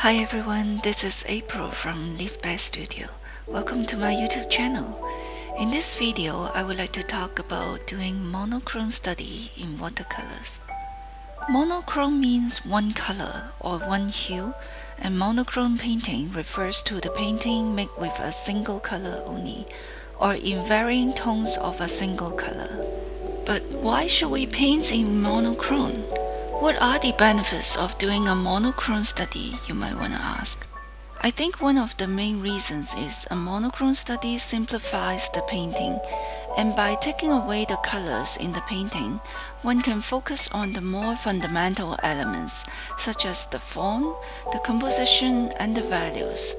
Hi everyone, this is April from Leafbear Studio. Welcome to my YouTube channel. In this video, I would like to talk about doing monochrome study in watercolors. Monochrome means one color or one hue, and monochrome painting refers to the painting made with a single color only, or in varying tones of a single color. But why should we paint in monochrome? What are the benefits of doing a monochrome study, you might want to ask? I think one of the main reasons is a monochrome study simplifies the painting, and by taking away the colors in the painting, one can focus on the more fundamental elements such as the form, the composition, and the values.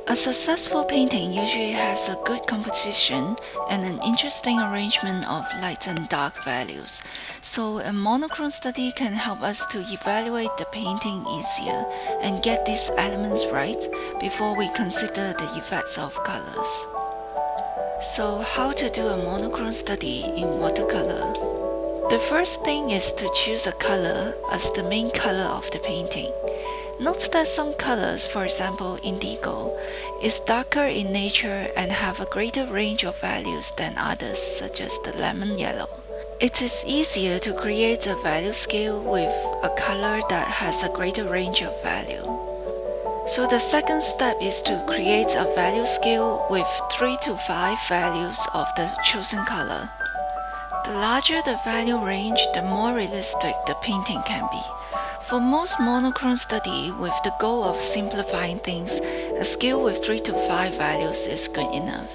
A successful painting usually has a good composition and an interesting arrangement of light and dark values, so a monochrome study can help us to evaluate the painting easier and get these elements right before we consider the effects of colors. So how to do a monochrome study in watercolor? The first thing is to choose a color as the main color of the painting. Note that some colors, for example indigo, is darker in nature and have a greater range of values than others such as the lemon yellow. It is easier to create a value scale with a color that has a greater range of value. So the second step is to create a value scale with 3 to 5 values of the chosen color. The larger the value range, the more realistic the painting can be. For most monochrome study with the goal of simplifying things, a scale with 3 to 5 values is good enough.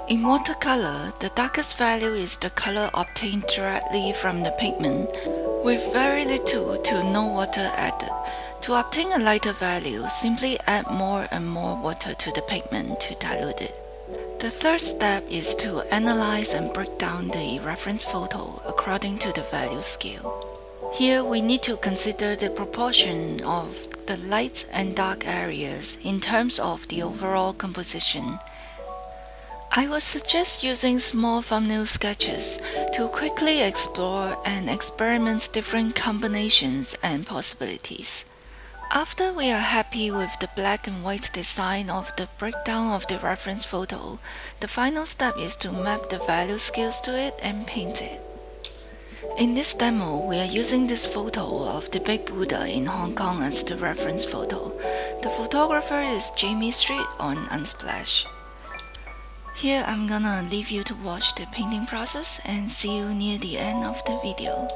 In watercolor, the darkest value is the color obtained directly from the pigment, with very little to no water added. To obtain a lighter value, simply add more and more water to the pigment to dilute it. The third step is to analyze and break down the reference photo according to the value scale. Here we need to consider the proportion of the light and dark areas in terms of the overall composition. I would suggest using small thumbnail sketches to quickly explore and experiment different combinations and possibilities. After we are happy with the black and white design of the breakdown of the reference photo, the final step is to map the value scales to it and paint it. In this demo, we are using this photo of the Big Buddha in Hong Kong as the reference photo. The photographer is Jamie Street on Unsplash. Here I'm gonna leave you to watch the painting process and see you near the end of the video.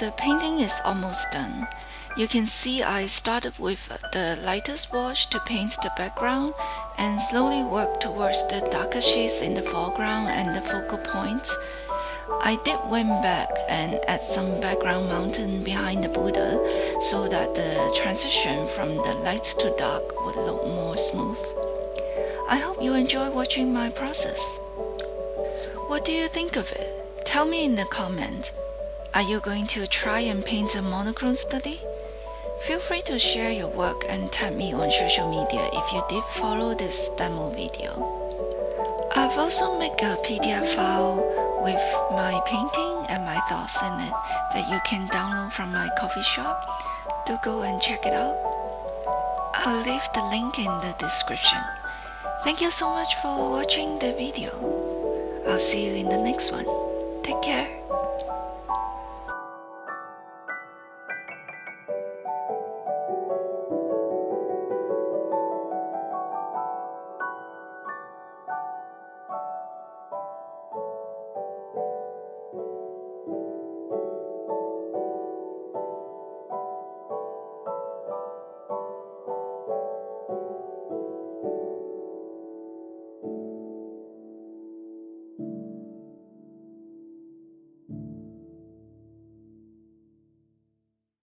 the painting is almost done. You can see I started with the lightest wash to paint the background and slowly work towards the darker shades in the foreground and the focal points. I did went back and add some background mountain behind the Buddha so that the transition from the light to dark would look more smooth. I hope you enjoy watching my process. What do you think of it? Tell me in the comments. Are you going to try and paint a monochrome study? Feel free to share your work and tag me on social media if you did follow this demo video. I've also made a PDF file with my painting and my thoughts in it that you can download from my coffee shop. Do go and check it out. I'll leave the link in the description. Thank you so much for watching the video. I'll see you in the next one. Take care.